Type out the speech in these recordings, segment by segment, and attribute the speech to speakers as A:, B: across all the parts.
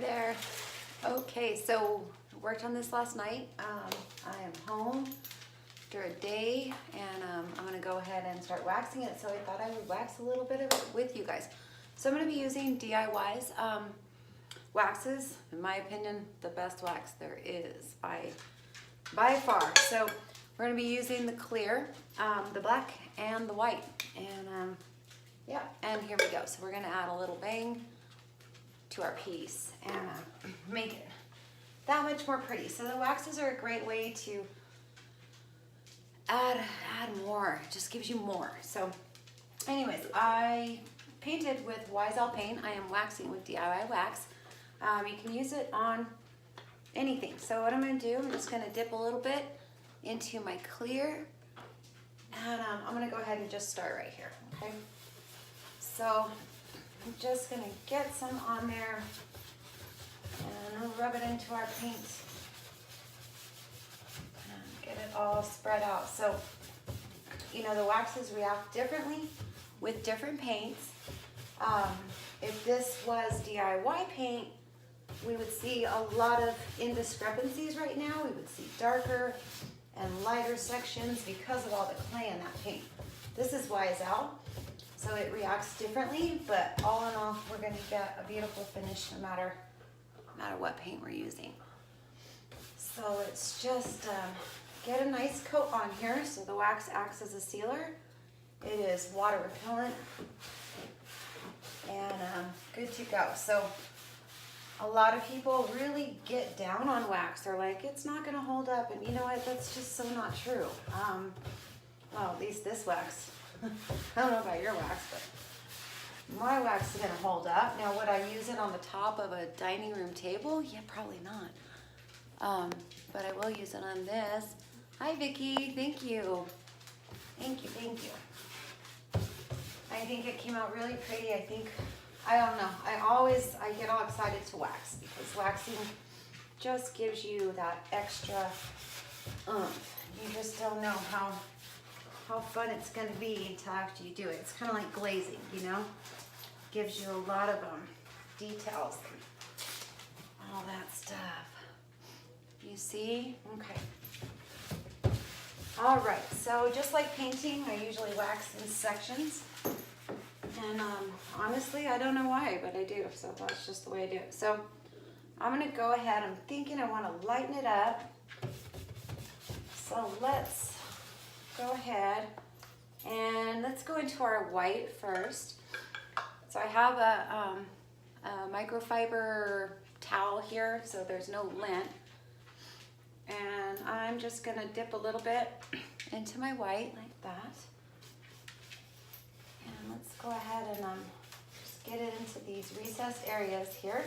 A: there. Okay, so worked on this last night. I am home after a day, and I'm gonna go ahead and start waxing it. So I thought I would wax a little bit of it with you guys. So I'm gonna be using DIY's waxes. In my opinion, the best wax there is by far. So we're gonna be using the clear, the black, and the white. And yeah, and here we go. So we're gonna add a little bang to our piece and make it that much more pretty. So the waxes are a great way to add more. It just gives you more. So anyways, I painted with Wise-L paint. I am waxing with DIY wax. You can use it on anything. So what I'm gonna do, I'm just gonna dip a little bit into my clear, and I'm gonna go ahead and just start right here, okay? So I'm just gonna get some on there and rub it into our paint and get it all spread out. So, you know, the waxes react differently with different paints. If this was DIY paint, we would see a lot of indiscrepancies right now. We would see darker and lighter sections because of all the clay in that paint. This is Wise-L, so it reacts differently, but all in all, we're gonna get a beautiful finish no matter what paint we're using. So let's just get a nice coat on here. So the wax acts as a sealer. It is water repellent and good to go. So a lot of people really get down on wax. They're like, it's not gonna hold up, and you know what, that's just so not true. Well, at least this wax. I don't know about your wax, but my wax is gonna hold up. Now, would I use it on the top of a dining room table? Yeah, probably not. But I will use it on this. Hi, Vicki, thank you. Thank you. I think it came out really pretty. I don't know. I get all excited to wax because waxing just gives you that extra oomph. You just don't know how fun it's gonna be until after you do it. It's kind of like glazing, you know? Gives you a lot of details and all that stuff. You see? Okay. All right, so just like painting, I usually wax in sections. And honestly, I don't know why, but I do. So that's just the way I do it. So I'm gonna go ahead. I'm thinking I wanna lighten it up. So let's go ahead and let's go into our white first. So I have a microfiber towel here, so there's no lint. And I'm just gonna dip a little bit into my white like that. And let's go ahead and just get it into these recessed areas here.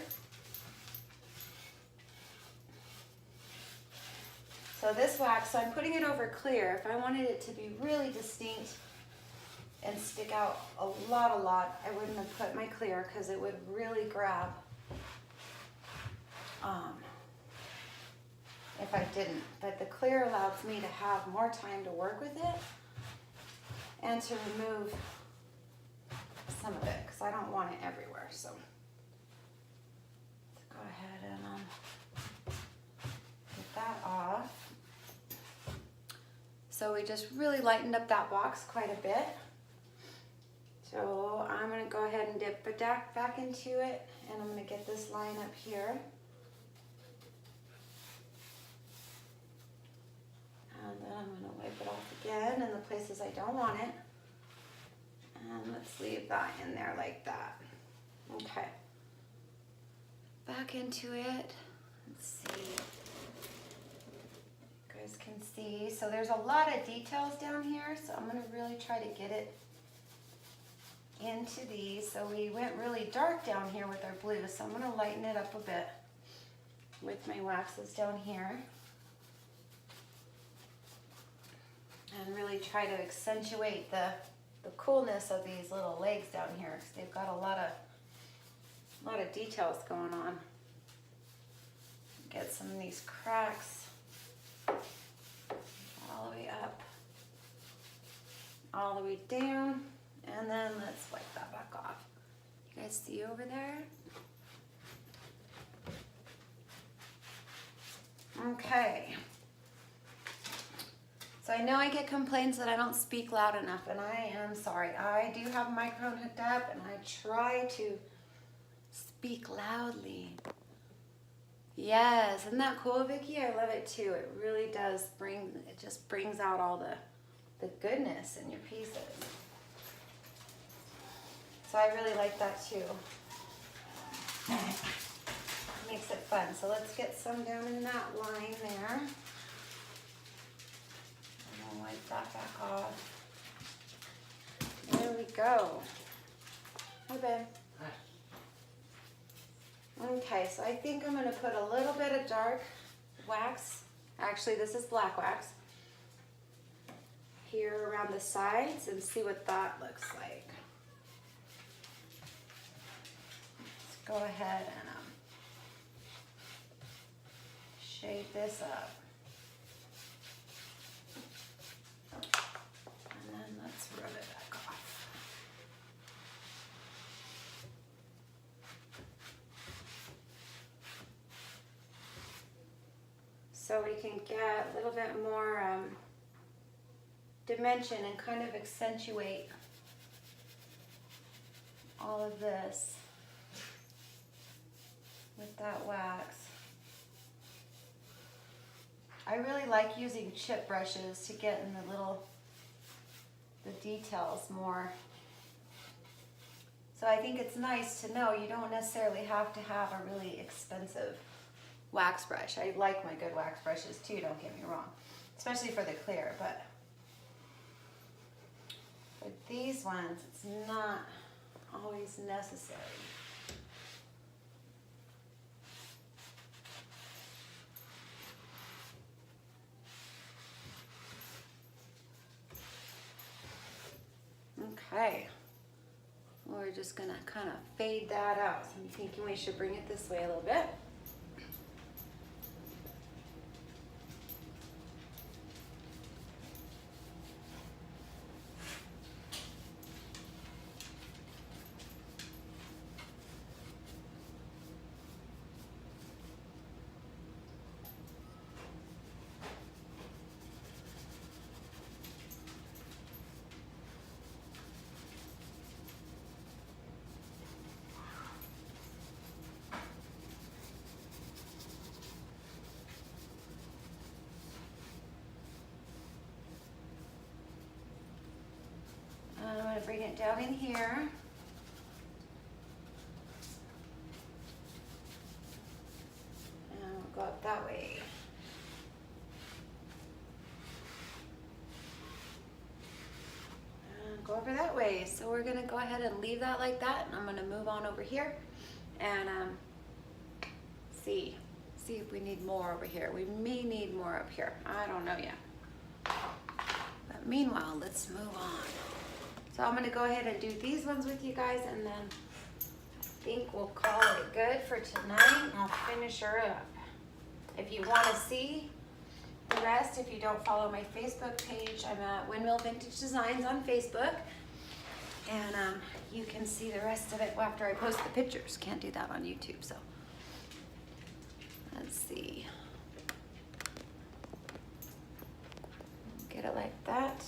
A: So this wax, so I'm putting it over clear. If I wanted it to be really distinct and stick out a lot, I wouldn't have put my clear because it would really grab if I didn't. But the clear allows me to have more time to work with it and to remove some of it because I don't want it everywhere. So let's go ahead and get that off. So we just really lightened up that box quite a bit. So I'm gonna go ahead and dip it back into it, and I'm gonna get this line up here. And then I'm gonna wipe it off again in the places I don't want it. And let's leave that in there like that. Okay. Back into it. Let's see. You guys can see. So there's a lot of details down here, so I'm gonna really try to get it into these. So we went really dark down here with our blue, so I'm gonna lighten it up a bit with my waxes down here. And really try to accentuate the coolness of these little legs down here because they've got a lot of details going on. Get some of these cracks all the way up, all the way down, and then let's wipe that back off. You guys see over there? Okay. So I know I get complaints that I don't speak loud enough, and I am sorry. I do have a microphone hooked up, and I try to speak loudly. Yes, isn't that cool, Vicki? I love it too. It really does it just brings out all the goodness in your pieces. So I really like that too. Makes it fun. So let's get some down in that line there. And I'll wipe that back off. There we go. Hi, Ben. Hi. Okay, so I think I'm going to put a little bit of dark wax. Actually, this is black wax. Here around the sides and see what that looks like. Let's go ahead and shade this up. And then let's rub it back off. So we can get a little bit more dimension and kind of accentuate all of this with that wax. I really like using chip brushes to get in the details more. So I think it's nice to know you don't necessarily have to have a really expensive wax brush. I like my good wax brushes too, don't get me wrong, especially for the clear, but for these ones, it's not always necessary. Okay, we're just gonna kind of fade that out. So I'm thinking we should bring it this way a little bit. I'm going to bring it down in here. And we'll go up that way. And go over that way. So we're going to go ahead and leave that like that. And I'm going to move on over here and see if we need more over here. We may need more up here. I don't know yet. But meanwhile, let's move on. So I'm going to go ahead and do these ones with you guys, and then I think we'll call it good for tonight. I'll finish her up. If you want to see the rest, if you don't follow my Facebook page, I'm at Windmill Vintage Designs on Facebook. And you can see the rest of it after I post the pictures. Can't do that on YouTube, so let's see. Get it like that.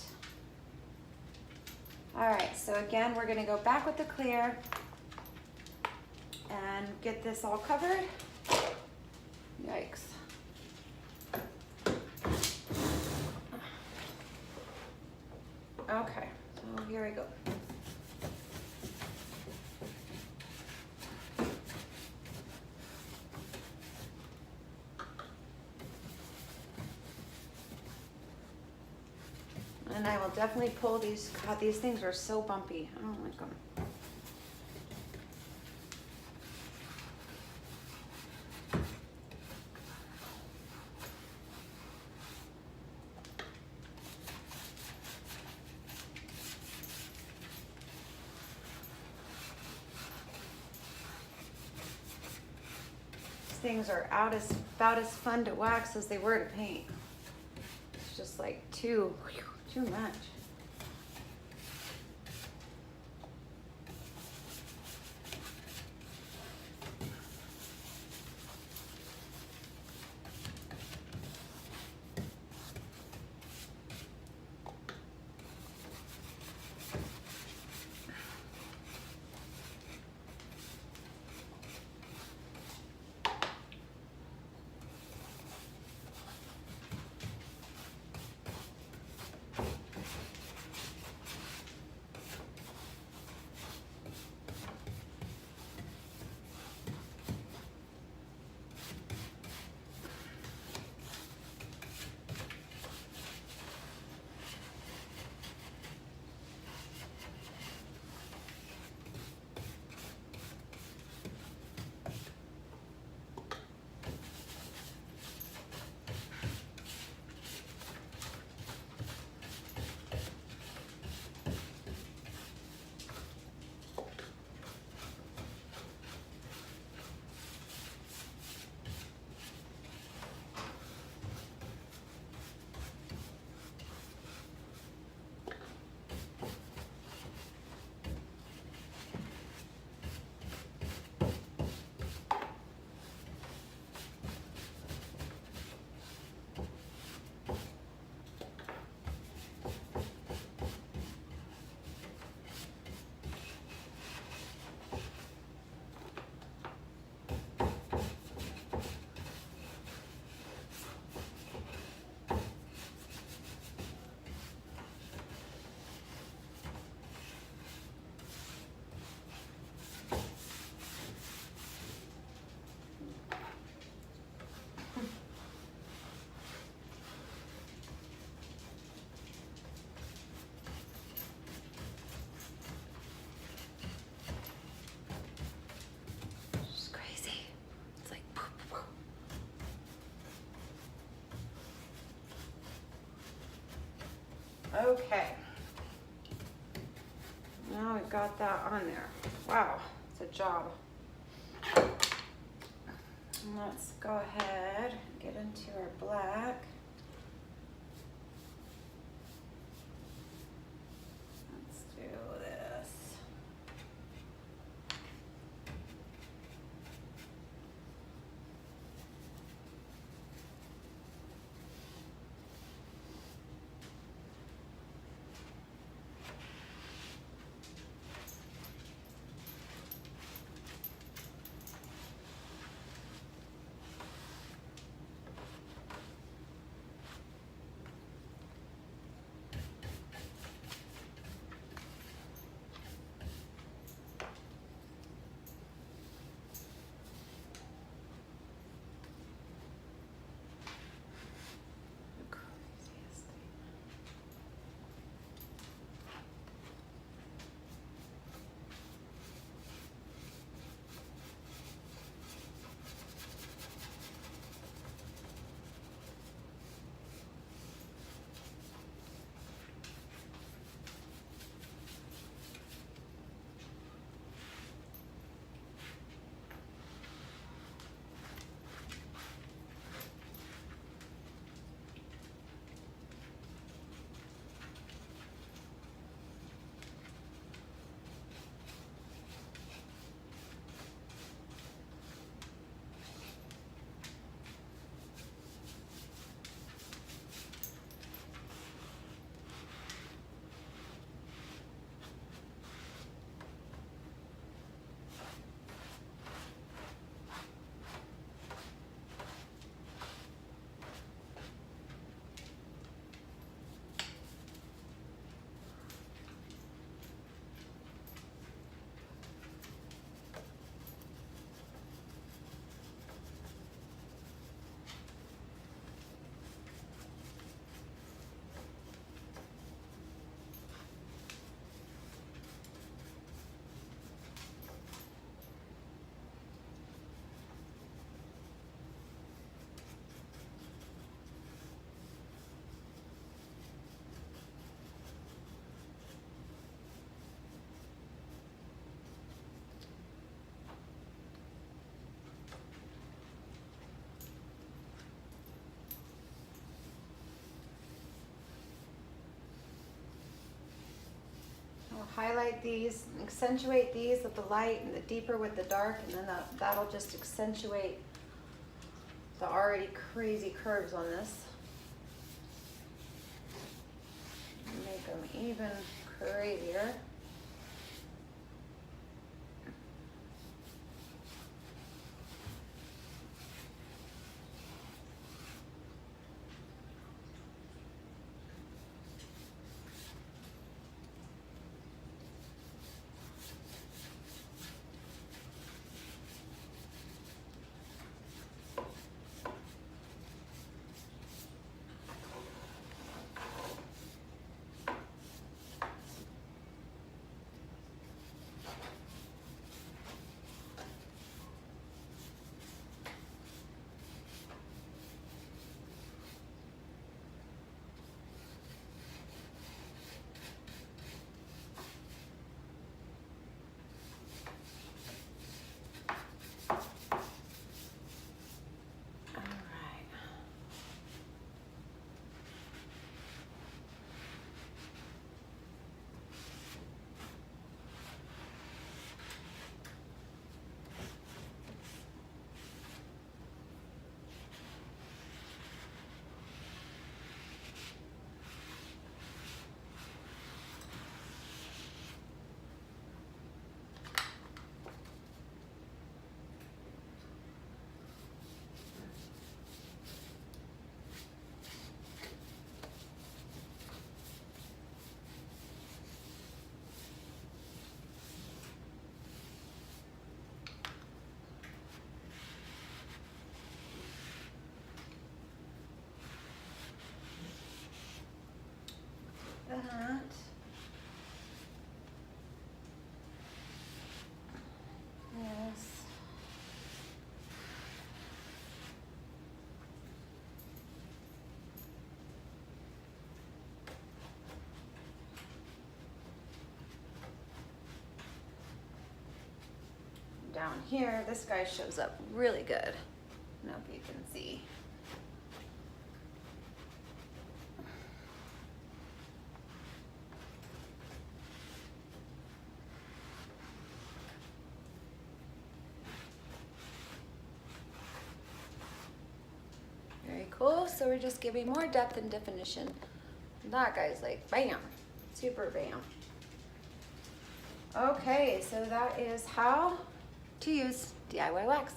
A: All right, so again, we're gonna go back with the clear and get this all covered. Yikes. Okay, so here we go. And I will definitely pull these. God, these things are so bumpy. I don't like them. These things are about as fun to wax as they were to paint. It's just like too much. Okay. Now we've got that on there. Wow, it's a job. Let's go ahead and get into our black. Let's do this. Highlight these, accentuate these with the light and the deeper with the dark, and then that'll just accentuate the already crazy curves on this. Make them even crazier. That. Yes. down here. This guy shows up really good. I don't know if you can see. Very cool. So we're just giving more depth and definition. That guy's like bam, super bam. Okay, so that is how to use DIY wax.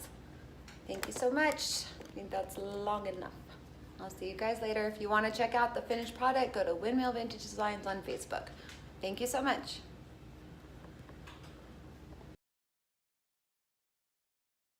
A: Thank you so much. I think that's long enough. I'll see you guys later. If you want to check out the finished product, go to Windmill Vintage Designs on Facebook. Thank you so much.